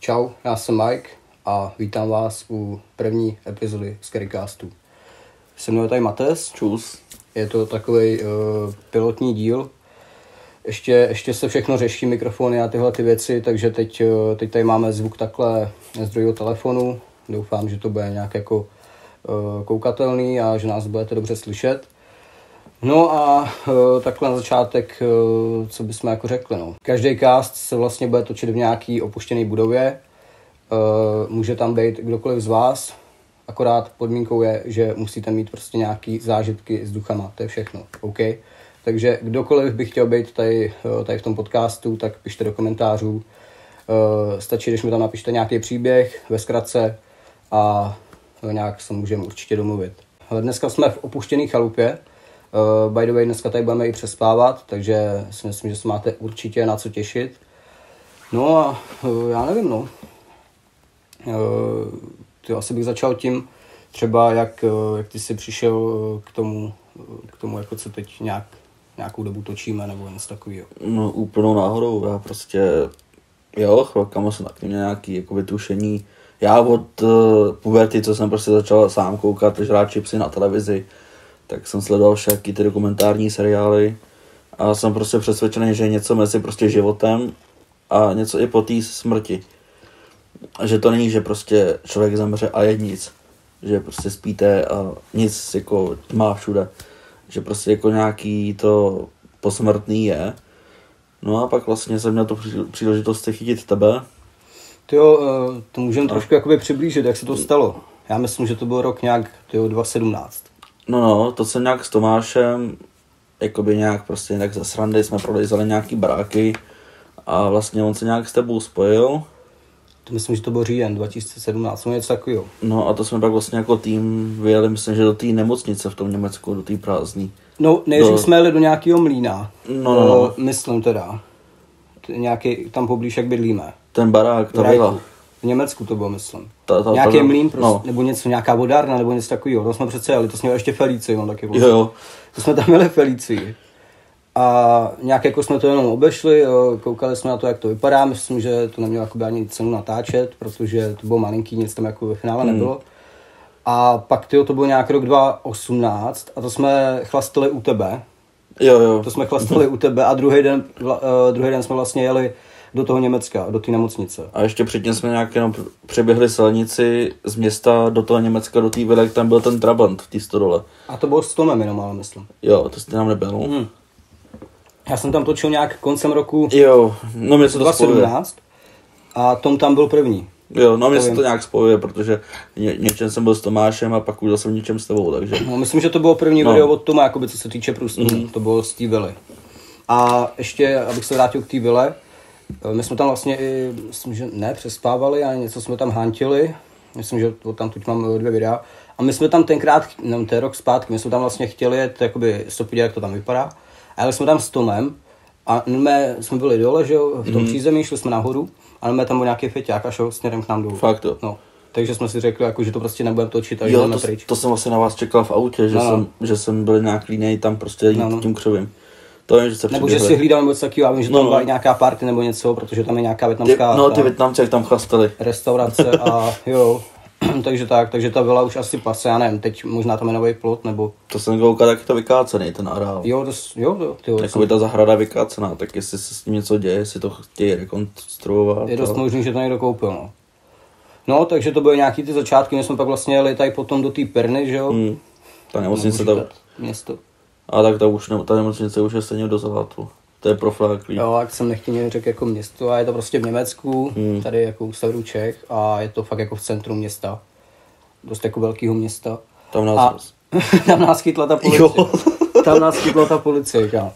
Čau, já jsem Mike a vítám vás u první epizody Scarycastu. Se mnou je tady Mates. Čus. Je to takový pilotní díl. Ještě se všechno řeší, mikrofony a tyhle ty věci, takže teď tady máme zvuk takhle z druhého telefonu. Doufám, že to bude nějak jako koukatelný a že nás budete dobře slyšet. No a takhle na začátek, co bychom jako řekli. No. Každý cast se vlastně bude točit v nějaký opuštěné budově. Může tam být kdokoliv z vás, akorát podmínkou je, že musíte mít prostě nějaký zážitky s duchama, to je všechno, OK? Takže kdokoliv by chtěl být tady v tom podcastu, tak pište do komentářů. Stačí, když mi tam napište nějaký příběh ve zkratce a nějak se můžeme určitě domluvit. Dneska jsme v opuštěné chalupě. By the way, dneska tady budeme i přespávat, takže si myslím, že se máte určitě na co těšit. No a já nevím, no. Asi bych začal tím, třeba jak ty jsi přišel k tomu jako co teď nějakou dobu točíme, nebo něco takového. No úplnou náhodou, já prostě, chvilkama jsem taky měl nějaký jako vytušení. Já od puberty, co jsem prostě začal sám koukat, žrát chipsy na televizi, tak jsem sledoval všechny ty dokumentární seriály a jsem prostě přesvědčený, že je něco mezi prostě životem a něco i po té smrti. A že to není, že prostě člověk zemře a je nic. Že prostě spíte a nic jako má všude. Že prostě jako nějaký to posmrtný je. No a pak vlastně jsem měl tu příležitost se chytit tebe. To můžeme trošku jakoby přiblížit, jak se to stalo. Já myslím, že to byl rok nějak 2017. No, to jsem nějak s Tomášem, jakoby nějak prostě nějak za srandy jsme prodejzali nějaký baráky a vlastně on se nějak s tebou spojil. To myslím, že to byl říjen 2017, něco takového. No a to jsme pak vlastně jako tým vyjeli, myslím, že do té nemocnice v tom Německu, do té prázdný. No, nejdřív jsme jeli do nějakého mlýna. No. Myslím teda. Nějaký tam poblíž, jak bydlíme. Ten barák, ta vila. V Německu to bylo, myslím. Nějaký mlýn prostě, no. Nebo něco, nějaká vodárna, nebo něco takového. To jsme přece jeli, to jsme ještě Felici, on taky vlastně. Jo. To jsme tam měli Felici. A nějak jako jsme to jenom obešli, koukali jsme na to, jak to vypadá. Myslím, že to nemělo jakoby ani cenu natáčet, protože to bylo malinký, nic tam jako ve finále nebylo. A pak to bylo nějak rok 2018 a to jsme chlastali u tebe. Jo. To jsme chlastali u tebe a druhý den jsme vlastně jeli do toho Německa, do té nemocnice. A ještě předtím jsme nějak jenom přeběhli silnici z města do toho Německa, do té vily, tam byl ten Trabant v té stodole. A to bylo s Tomem jenom, ale myslím. Jo, to jste nám nebyl. Já jsem tam točil nějak koncem roku mě se to 2017 a Tom tam byl první. Jo, mě se to nějak spojuje, protože něčem jsem byl s Tomášem a pak už jsem něčem s tebou, takže... No, myslím, že to bylo první video od Toma, jakoby, co se týče průzkumu, to bylo z té vily. A ještě, abych se vrátil k té vile, my jsme tam vlastně myslím, že přespávali, ale něco jsme tam hantili, myslím, že tam tuď mám 2 videa. A my jsme tam tenkrát, to je rok zpátky, my jsme tam vlastně chtěli jet, jakoby, se podívat, jak to tam vypadá. Ale jsme tam s Tomem a jsme byli dole, že jo, v tom přízemí, šli jsme nahoru a tam byl nějaký feťák a šel směrem k nám dolů. Fakt jo. No. Takže jsme si řekli, jako, že to prostě nebudeme točit a jdeme pryč. To jsem vlastně na vás čekal v autě, že jsem byl nějak línej tam prostě jít tím křovím. To je, že se nebo že si hlídal nebo něco takového, já vím, že tam byla nějaká party nebo něco, protože tam je nějaká větnamská... Ty Vietnamci, jak tam chlastali. Restaurace a jo. takže ta byla už asi pase, já nevím, teď možná tam je nový plot, nebo... To jsem koukal, jak je to vykácený, ten areál. Jo. Jakoby ta zahrada je vykácená, tak jestli se s tím něco děje, jestli to chtějí rekonstruovat. Je dost možný, že to někdo koupil, no. No, takže to byly nějaký ty začátky, my jsme pak vlastně jeli tady potom do té Perny, že jo? Ta nemocnice tam... Město. A tak ta nemocnice už je stejně do Zavátu. To je profláklý. Jo, jak jsem nechtěně řekl jako město a je to prostě v Německu, tady jako u severu Čech a je to fakt jako v centru města. Dost jako velkého města. Tam nás chytla ta policie. Tam nás chytla ta policie, kámo.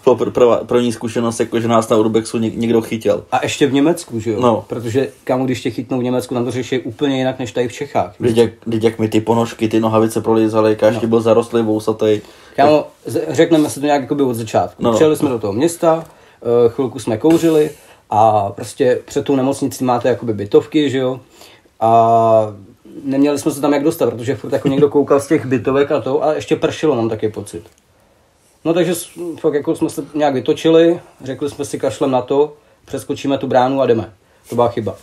První zkušenost, jako že nás na Urbexu někdo chytil. A ještě v Německu, že jo? No. Protože kámo, když tě chytnou v Německu, tam to řeší úplně jinak než tady v Čechách. Když jak mi ty ponožky, ty nohavice prolízaly, každý byl zarostlý, vousatý. Kámo, řekneme si to nějak jako by od začátku. Přijeli jsme do toho města, chvilku jsme kouřili a prostě před tou nemocnicí máte jakoby bytovky, že jo? A neměli jsme se tam jak dostat, protože furt jako někdo koukal z těch bytovek a to a ještě pršilo, mám taky pocit. No takže fakt jako jsme se nějak vytočili, řekli jsme si kašlem na to, přeskočíme tu bránu a jdeme. To byla chyba.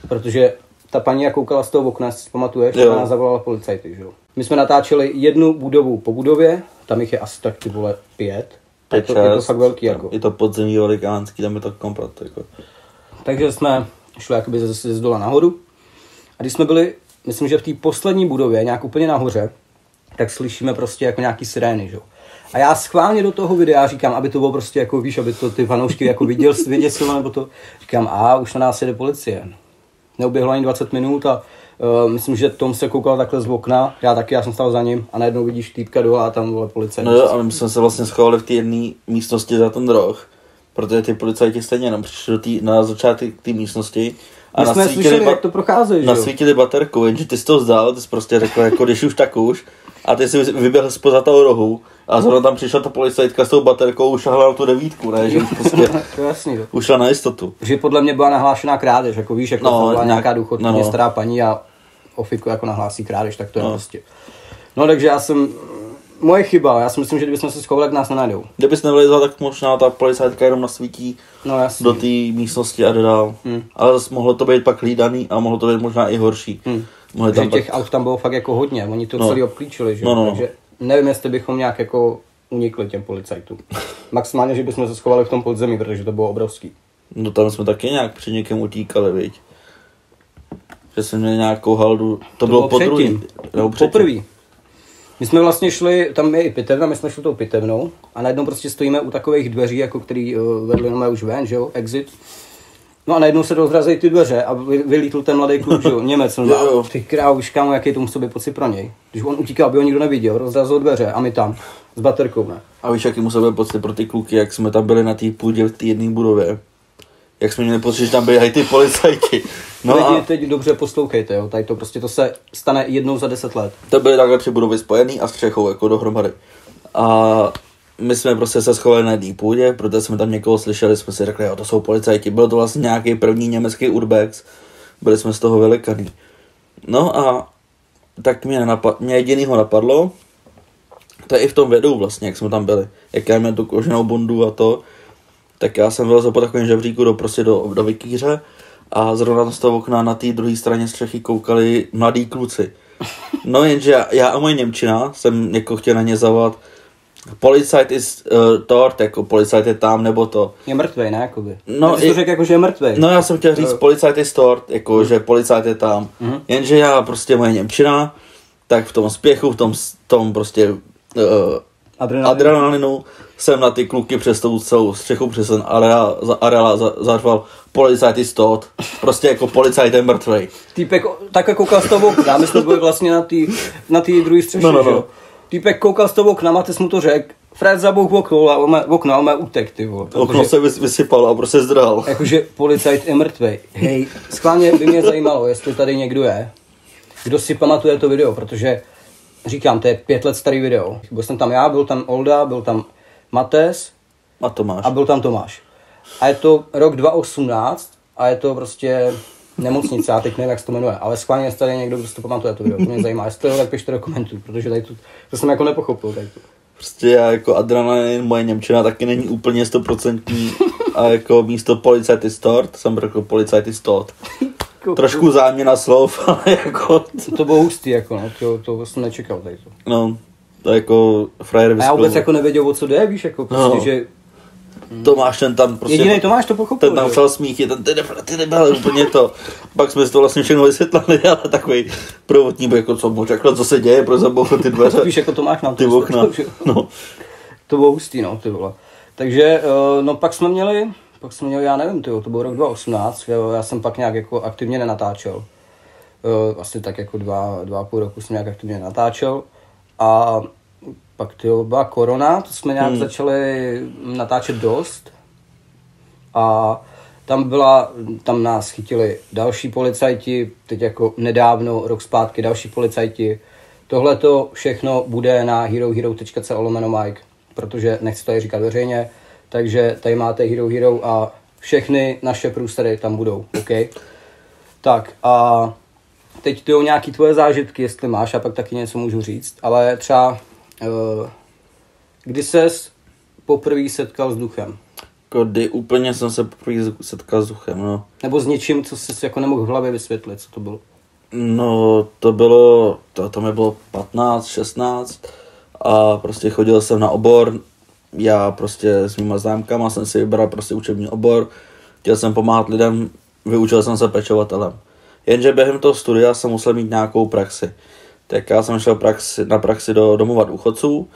protože ta paní jak koukala z toho okna, si pamatuješ, že nás zavolala policajty, že jo. My jsme natáčeli jednu budovu po budově, tam jich je asi tak ty vole 5. Je to fakt velký jako. Je to podzemí velikánský, tam je to komplet jako. Takže jsme šli jakoby ze zdola nahoru a když jsme byli, myslím, že v té poslední budově, nějak úplně nahoře, tak slyšíme prostě jako nějaký sirény, že jo. A já schválně do toho videa říkám, aby to bylo prostě jako, víš, aby to ty fanoušky jako vyděsilo, nebo to, říkám, už na nás jede policie. Neuběhlo ani 20 minut a myslím, že Tom se koukal takhle z okna, já jsem stál za ním a najednou vidíš týpka dole a tam vole policajt. No jo, ale my jsme se vlastně schovali v té jedné místnosti za ten roh, protože ty policajti stejně jenom přišli na začátek té místnosti a my jsme slyšeli, jak to prochází, nasvítili baterkou, jenže ty jsi to vzdal, ty jsi prostě řekl, jako když už tak už, a ty jsi vyběhl spoza toho rohu a zrovna tam přišla ta policajtka s tou baterkou, šahla na tu 9, ne, že už prostě to jasný, ušla na jistotu. Že podle mě byla nahlášená krádež, jako víš, jako byla nějaká důchodkyně, stará paní a ofiku jako nahlásí krádež, tak to je prostě. No takže moje chyba, já si myslím, že kdybychom se schovali, tak nás nenajdou. Kdybys nevylezla, tak možná ta policajtka jenom nasvítí do té místnosti a dál. Ale mohlo to být pak hlídaný a mohlo to být možná i horší. Že těch aut tam bylo fakt jako hodně, oni to celý obklíčili, že? Takže nevím, jestli bychom nějak jako unikli těm policajtům. Maximálně, že bychom se schovali v tom podzemí, protože to bylo obrovský. No tam jsme taky nějak před někým utíkali, viď? Že jsme měli nějakou haldu, to bylo poprvý. My jsme vlastně šli, tam je i pitevna, my jsme šli tou pitevnou a najednou prostě stojíme u takových dveří, jako který vedli jenom už ven, že jo, exit. No a najednou se rozrazejí ty dveře a vylítl ten mladý kluk, že jo, Němec. No, ty krávo, víš kámo, jaký to musel být pocit pro něj. Když on utíkal, aby ho nikdo neviděl, rozrazil dveře a my tam s baterkou, ne. A víš, jaký musel být pocit pro ty kluky, jak jsme tam byli na té půdě v té jedné budově. Jak jsme měli pocit, že tam byli i ty policajti. No teď dobře poslouchejte, jo, tady to prostě to se stane jednou za 10 let. To byly takhle 3 budovy spojený a střechou jako dohromady. A my jsme prostě se schovali na jedné půdě, protože jsme tam někoho slyšeli, jsme si řekli, jo, to jsou policajti. Byl to vlastně nějaký první německý urbex, byli jsme z toho vylekaný. No a tak mě jedinýho napadlo, to je i v tom videu vlastně, jak jsme tam byli, jak já měl tu koženou bundu a to, tak já jsem vylezl po takovém žebříku do vikýře a zrovna z toho okna na té druhé straně střechy koukali mladí kluci. No jenže já a moje němčina jsem jako chtěl na ně zavolat, policajt is dort, jako policajt je tam, nebo to. Je mrtvej, ne, jakoby. No, ty jsi to řekl jako, že je mrtvej. No já jsem chtěl říct policajt is dort, jako, že policajt je tam. Jenže já prostě moje němčina, tak v tom spěchu, v tom prostě adrenalinu jsem na ty kluky přes tou celou střechu, přes ten areál zařval policajt is dort. Prostě jako policajt je mrtvej. Týpek takhle koukal z toho okna, my jsme byli vlastně na té druhé střeše, že jo. Týpek koukal z toho okna, máte mu to řekl, Fred zabouch okno a on utek, ty vole. Okno se vysypalo a prostě zdrhal. Jakože policajt je mrtvej. Hej, schválně by mě zajímalo, jestli tady někdo je, kdo si pamatuje to video, protože říkám, to je 5 let starý video. Byl jsem tam já, byl tam Olda, byl tam Mates a byl tam Tomáš. A je to rok 2018 a je to prostě nemocnice, já teď nevím, jak se to jmenuje, ale schválně jestli tady někdo, kdo si to pamatuje to video, to mě zajímá, jestli to tak pište do komentů, protože tady to jsem jako nepochopil. Tady to. Prostě já jako adrenalin, moje němčina taky není úplně 100% a jako místo policajt is dort jsem řekl policajt is dort. Trošku záměna slov, ale jako... To bylo hustý, jako no, to jsem nečekal tady to. No, to jako frajer vysplnul. A já vůbec jako nevěděl, o co jde, víš, jako prostě, že... Tomáš ten tam prostě... Jedinej Tomáš to pochopil. Ten tam šel smíchy, ty nebyl úplně to. Pak jsme si to vlastně všechno vysvětlili, ale takový prvotní byl jako co mu řekl, co se děje, proč zabouchl ty dveře. Víš, jako Tomáš nám ty okna. No. To bylo hustý, no, ty vole. Takže, no pak jsme měli, já nevím, to byl rok 2018, já jsem pak nějak jako aktivně nenatáčel. Asi tak jako 2,5 roku jsem nějak aktivně natáčel. A pak byla korona, to jsme nějak začali natáčet dost. A tam nás chytili další policajti, teď jako nedávno, rok zpátky další policajti. Tohle to všechno bude na herohero.co/Mike, protože nechci to říkat veřejně, takže tady máte Hero a všechny naše průsery tam budou, OK? Tak a teď to nějaký tvoje zážitky, jestli máš, a pak taky něco můžu říct, ale třeba kdy ses poprvé setkal s duchem? kdy úplně jsem se poprvé setkal s duchem, no. Nebo s něčím, co jsi si jako nemohl v hlavě vysvětlit, co to bylo? No, to bylo, to mi bylo 15, 16 a prostě chodil jsem na obor, já prostě s mýma známkama jsem si vybral prostě učební obor, chtěl jsem pomáhat lidem, vyučil jsem se pečovatelem. Jenže během toho studia jsem musel mít nějakou praxi. Tak já jsem šel na praxi do domova důchodců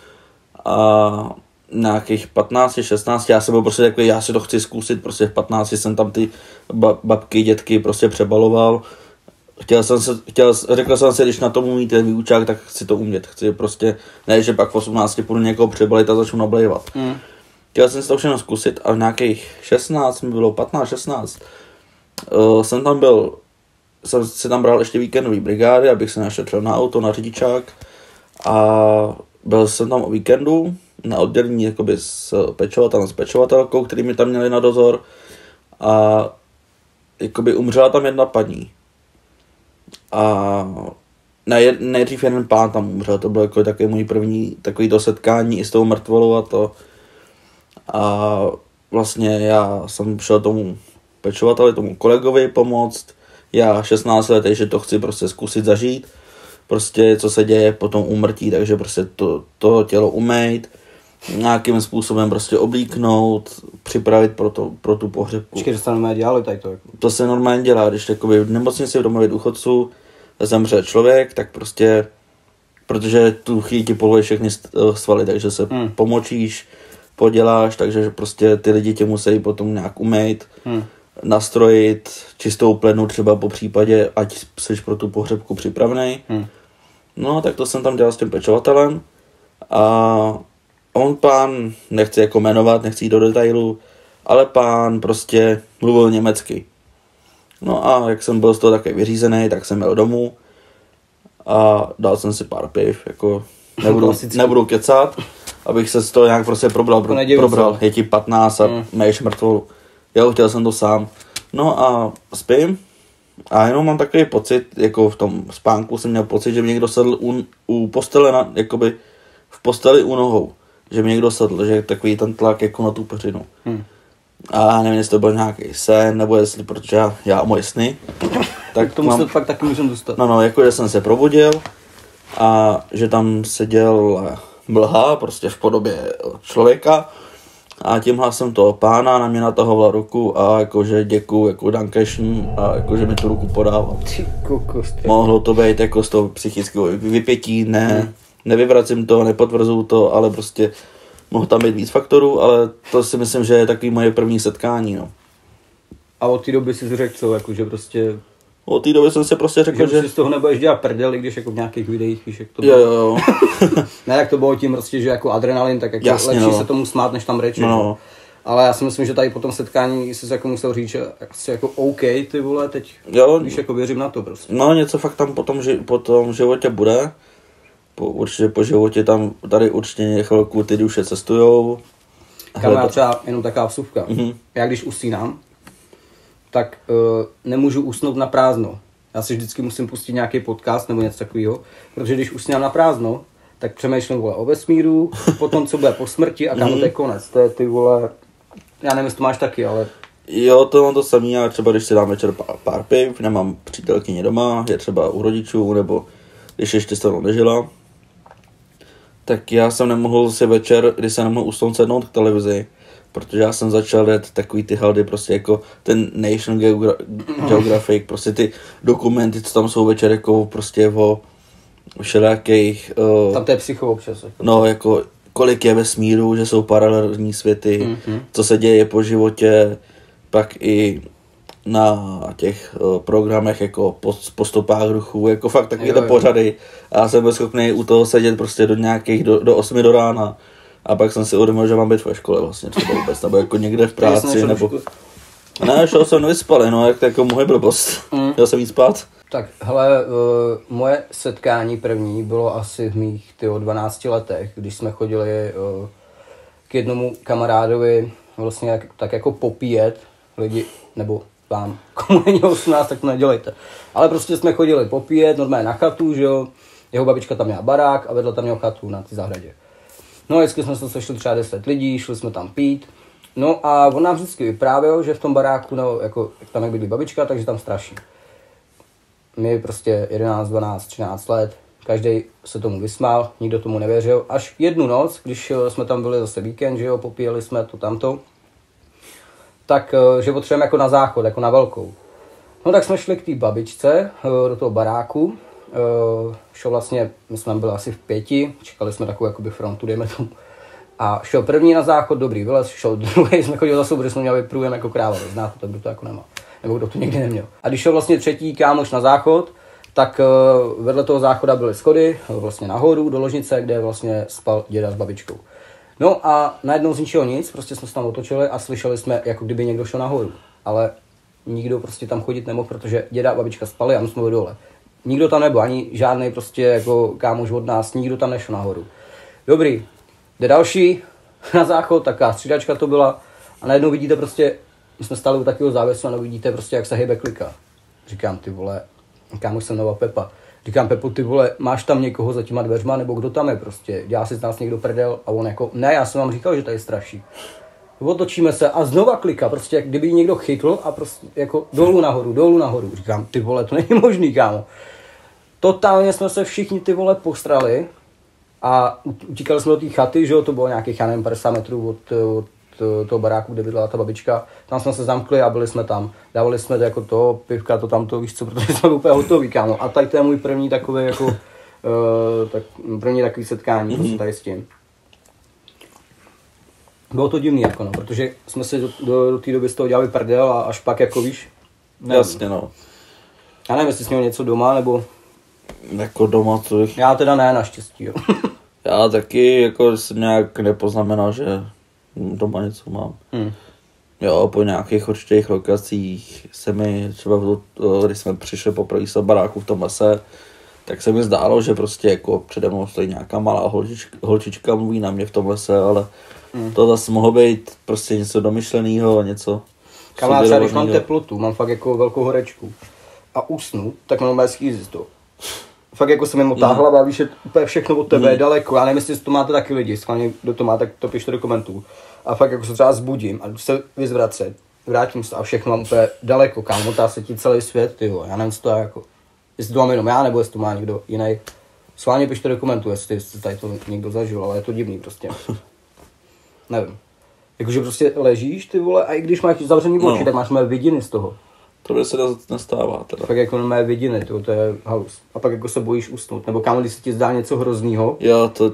a nějakých 15, 16, já jsem byl prostě takový, já si to chci zkusit, prostě v 15 jsem tam ty babky, dětky prostě přebaloval. Řekl jsem si, když na tom umí ten výučák, tak chci to umět. Chci prostě, ne, že pak v 18 půjdu někoho přebalit a začnu nablejvat. Chtěl jsem si to všechno zkusit a v nějakých 16, mi bylo 15, 16, jsem si tam bral ještě víkendový brigády, abych se našetřil na auto, na řidičák a byl jsem tam o víkendu na oddělení jakoby s pečovatelem, s pečovatelkou, který mi tam měli na dozor a jakoby umřela tam jedna paní. A nejdřív jeden pán tam umřel, to bylo jako takový můj první takový to setkání i s tou mrtvolou a to. A vlastně já jsem šel tomu pečovateli, tomu kolegovi pomoct, já 16 let, že to chci prostě zkusit zažít, prostě co se děje po tom úmrtí, takže prostě to tělo umýt, nějakým způsobem prostě oblíknout, připravit pro tu pohřebku. Počkej, že se normálně dělali tady to? To se normálně dělá, když jakoby v nemocnici v domově důchodců zemře člověk, tak prostě, protože tu chvíli ti poluje všechny svaly, takže se pomočíš, poděláš, takže prostě ty lidi tě musí potom nějak umýt, nastrojit, čistou plenu třeba po případě, ať jsi pro tu pohřebku připravený. No, tak to jsem tam dělal s tím pečovatelem a on pán, nechci jako jmenovat, nechci jít do detailu, ale pán prostě mluvil německy. No a jak jsem byl z toho takový vyřízený, tak jsem jel domů a dal jsem si pár piv, jako nebudu kecat, abych se z toho nějak prostě probral. Je ti 15 a máš mrtvolu. Jo, chtěl jsem to sám. No a spím a jenom mám takový pocit, jako v tom spánku jsem měl pocit, že mi někdo sedl u postele, jakoby v posteli u nohou. Že mi někdo sedl, že takový ten tlak jako na tu peřinu. A nevím, jestli to byl nějaký sen, nebo jestli, protože já moje sny. Tak to musím fakt taky můžem dostat. No, jako že jsem se probudil a že tam seděl mlha, prostě v podobě člověka a tím hlasem toho pána na mě natahoval ruku a jakože děkuju, jako dankeschön a jakože mi tu ruku podával. Ty kokos. Mohlo to být jako z toho psychického vypětí, nevyvracím to, nepotvrzuju to, ale prostě mohl tam být víc faktorů, ale to si myslím, že je takový moje první setkání, no. A od té doby jsi řekl co, jakože prostě... Od té doby jsem si prostě řekl, že... si z toho nebudeš dělat prdel, když jako v nějakých videích, víš, jak to bylo. Jo. Ne, jak to bylo tím prostě, že jako adrenalin, tak jako jasně, lepší se tomu smát, než tam reči. No. Ale já si myslím, že tady po tom setkání jsi jako musel říct, že jsi jako OK, ty vole, teď víš, jako věřím na to prostě. No, něco fakt tam po tom životě bude. Určitě po životě tady určitě chvilku ty duše cestujou. Kam třeba jenom taková vsuvka. Já když usínám, tak nemůžu usnout na prázdno. Já si vždycky musím pustit nějaký podcast nebo něco takového, protože když usínám na prázdno, tak přemýšlím vole o vesmíru, potom co bude po smrti a kam to je konec. To je ty vole, já nevím, jestli to máš taky, ale... Jo, to mám to samý, já třeba když si dám večer pár piv, nemám přítelkyni doma, je třeba u rodičů, nebo když ještě se mnou nežila, tak já jsem nemohl si večer, když jsem nemohl usnout, sednout k televizi, protože já jsem začal jet takový ty haldy, prostě jako ten National Geographic, prostě ty dokumenty, co tam jsou večer, jako prostě o všelijakých... Tam to je psycho občas. Jako. No, jako kolik je vesmíru, že jsou paralelní světy, co se děje po životě, pak i na těch programech jako po stopách duchů, jako fakt takovýhle pořady. A já jsem byl schopný u toho sedět prostě do nějakých, do 8 do rána. A pak jsem si uvědomil, že mám být ve škole vlastně třeba vůbec, nebo jako někde v práci, nebo... Ne, šel jsem vyspalý, no, jak jako moje blbost. Chtěl jsem jít spát. Tak, hele, moje setkání první bylo asi v mých 12 letech, když jsme chodili k jednomu kamarádovi vlastně tak jako popíjet lidi, nebo vám, komu není 18, tak to nedělejte. Ale prostě jsme chodili popíjet, normálně na chatu, že jo, jeho babička tam měla barák a vedle tam měl chatu na ty zahradě. No a vždycky jsme se sešli třeba 10 lidí, šli jsme tam pít No a on nám vždycky vyprávěl, že v tom baráku, no, jako tam jak bydlí babička, takže tam straší. My prostě 11, 12, 13 let, každý se tomu vysmál, nikdo tomu nevěřil. Až jednu noc, když jsme tam byli zase víkend, že jo, popíjeli jsme to tamto, tak, že potřebujeme jako na záchod, jako na velkou. No tak jsme šli k té babičce do toho baráku, šel vlastně, my jsme byli asi v 5, čekali jsme takovou jakoby frontu, dejme tomu. A šel první na záchod, dobrý vylez, šel druhý, jsme chodili za sebou, protože jsme měli průjem jako kráva, znáte to, kdo to jako nemá, nebo kdo to nikdy neměl. A když šel vlastně třetí kámoš na záchod, tak vedle toho záchoda byly schody, vlastně nahoru do ložnice, kde vlastně spal děda s babičkou. No a najednou z ničeho nic, prostě jsme se tam otočili a slyšeli jsme, jako kdyby někdo šel nahoru. Ale nikdo prostě tam chodit nemohl, protože děda a babička spali a my jsme byli dole. Nikdo tam nebyl, ani žádný prostě jako kámoš od nás, nikdo tam nešel nahoru. Dobrý, jde další na záchod, taká střídačka to byla a najednou vidíte prostě, my jsme stáli u takového závěsu a vidíte prostě, jak se hejbe klika. Říkám, ty vole, kámoš se jmenoval Pepa. Říkám, Pepo, ty vole, máš tam někoho za těma dveřma, nebo kdo tam je prostě? Dělá si z nás někdo prdel a on jako, ne, já jsem vám říkal, že tady straší. Otočíme se a znova klika, prostě jak kdyby někdo chytl a prostě jako dolů nahoru. Říkám, ty vole, to není možný, kámo. Totálně jsme se všichni ty vole postrali a utíkali jsme do té chaty, že jo, to bylo nějakých, já nevím, 50 metrů od toho baráku, kde bydlela ta babička. Tam jsme se zamkli a byli jsme tam. Dávali jsme to jako to, pivka, to tamto, víš co, protože jsme úplně hotoví, kámo. A tady to je můj první takový jako, první takový setkání prostě tady s tím. Bylo to divný jako no, protože jsme si do té doby z toho dělali prdel a až pak jako víš. Nevím. Jasně no. Já nevím, jestli jsi měl něco doma, nebo... Jako doma to... Já teda ne, naštěstí, jo. Já taky jako jsem nějak nepoznamenal, že doma něco mám. Jo, po nějakých určitých lokacích se mi třeba, když jsme přišli poprvé z baráku v tom lese, tak se mi zdálo, že prostě jako přede mnou stojí nějaká malá holčička mluví na mě v tom lese, ale to zase mohlo být prostě něco domyšlenýho, něco... Kamarád, třeba když mám teplotu, mám fakt jako velkou horečku a usnu, tak mám bez schýzy to. Fakt jako se mi motá hlava, víš, že úplně všechno od tebe je daleko, já nevím, jestli to máte taky lidi, schválně kdo to má, tak to pište do komentů. A fakt jako se třeba zbudím a jdu se vyzvracet, vrátím se a všechno mám úplně daleko, kam motá se ti celý svět, tyjo, já nevím, co to je jako, jestli to mám jenom já, nebo jestli to má někdo jiný. Schválně pište do komentů, jestli tady to někdo zažil, ale je to divný prostě. Nevím. Jakože prostě ležíš, ty vole, a i když máš zavřený oči, tak máš mé vidiny z toho. To by se nestává teda. Pak jako mé vidiny, to je halus. A pak jako se bojíš usnout, nebo kámo, když se ti zdá něco hroznýho. Jo, to...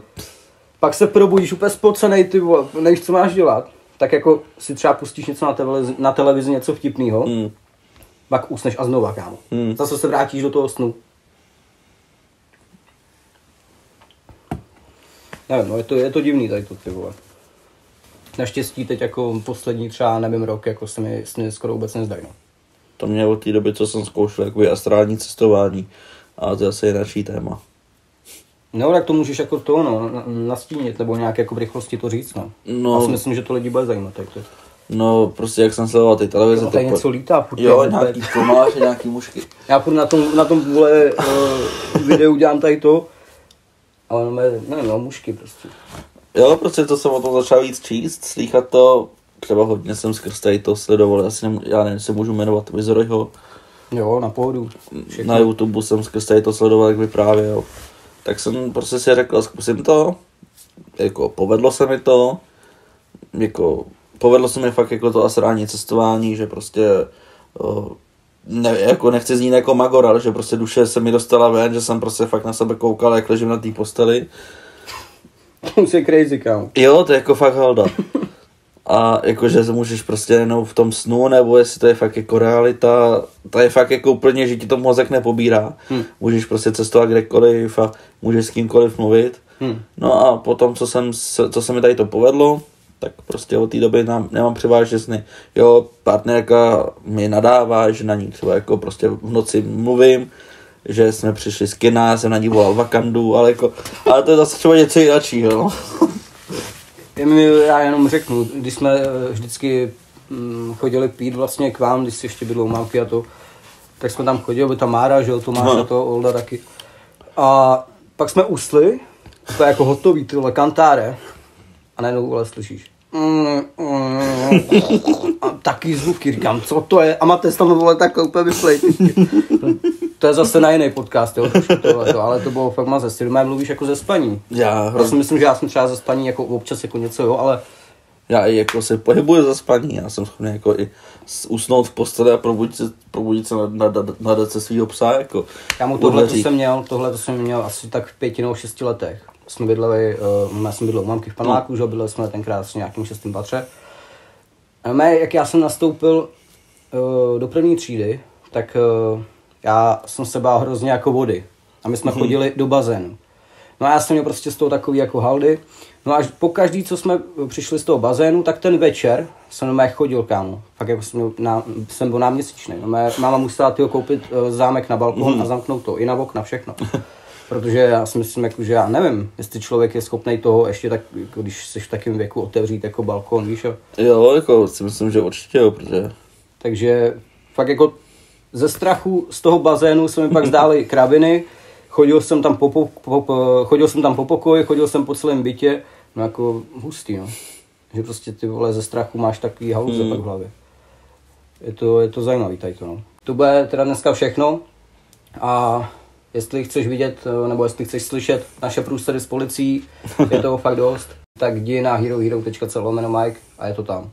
Pak se probudíš úplně spocenej, ty vole, nevíš, co máš dělat. Tak jako si třeba pustíš něco na televizi něco vtipného. Pak usneš a znova, kámo. Zase se vrátíš do toho snu. Nevím, no je to divný tady to, ty vole. Naštěstí teď jako poslední třeba, nevím, rok, jako se mi skoro vůbec nezdají, no. To mě od té doby, co jsem zkoušel, jakoby astrální cestování, ale to je asi jináčí téma. No, tak to můžeš jako to, no, nastínit, nebo nějak jako v rychlosti to říct, no. Já si myslím, že to lidi bude zajímat, tak to. No, prostě jak jsem sledoval ty televize... Tady něco lítá, furt. Jo, nějaký komáře, nějaký mušky. Já furt na tom vole videu dělám tady to, ale nevím, no, mušky prostě. Jo, prostě to jsem o tom začal víc číst, slýchat to, třeba hodně jsem skrz tady to sledoval, já nevím, se můžu jmenovat Vizoryho. Jo, na pohodu. Na YouTube jsem skrz tady to sledoval, jak vyprávěl. Tak jsem prostě si řekl, zkusím to, jako povedlo se mi to, jako povedlo se mi fakt jako to astrální cestování, že prostě, jako nechci znít jako magor, ale že prostě duše se mi dostala ven, že jsem prostě fakt na sebe koukal, jak ležím na té posteli. To je crazy, kámo. Jo, to je jako fakt halda. A jakože můžeš prostě jenom v tom snu, nebo jestli to je fakt jako realita, to je fakt jako úplně, že ti to mozek nepobírá. Můžeš prostě cestovat kdekoliv a můžeš s kýmkoliv mluvit. No a potom, co se mi tady to povedlo, tak prostě od té doby nemám převážně sny. Jo, partnerka mi nadává, že na ní třeba jako prostě v noci mluvím, že jsme přišli z kina, jsem na ní volal Wakandu, ale to je zase třeba něco jináčího, no. Já jenom řeknu, když jsme vždycky chodili pít vlastně k vám, když si ještě bydlou mámky a to, tak jsme tam chodili, by tam Mára, že jo, Tomáš a to, Olda taky. A pak jsme usli, to je jako hotový, tyhle kantáre, a najednou vole slyšíš. A taky zvuky, říkám, co to je? A máte tam vole takhle úplně vyplej. To je zase na jiný podcast, jo, ale to bylo fakt mazec. Ty doma mluvíš jako ze spaní. Já si myslím, že já jsem třeba ze spaní jako občas jako něco, jo, ale... Já i jako se pohybuju ze spaní, já jsem schopný jako i usnout v posteli a probudit se na dece svýho psa, jako... Kámo, tohle to jsem měl asi tak v 5 nebo 6 letech. Jsme bydleli, já jsem bydlel u mamky v paneláku, že bydleli jsme tenkrát v nějakém 6. patře. A jak já jsem nastoupil do první třídy, tak já jsem se bál hrozně jako vody. A my jsme chodili do bazénu. No a já jsem měl prostě z toho takový jako haldy. No a pokaždý, co jsme přišli z toho bazénu, tak ten večer jsem chodil, kámo. Fakt jako jsem byl náměsíčný. Máma musela koupit zámek na balkon a zamknout to i na okna, všechno. Protože já si myslím, jako, že já nevím, jestli člověk je schopný toho ještě tak, jako, když jsi v takém věku, otevřít jako balkon, víš jo? Jo, jako si myslím, že určitě jo, protože... Takže fakt jako ze strachu z toho bazénu se mi pak zdály kraviny, chodil jsem tam po pokoji, chodil jsem po celém bytě, no jako hustý, no. Že prostě ty vole ze strachu máš takový haluze pak v hlavě. Je to zajímavý tady to, no. To bude teda dneska všechno a jestli chceš vidět, nebo jestli chceš slyšet naše průsedy s policií, je toho fakt dost, tak jdi na herohero.co/Mike a je to tam.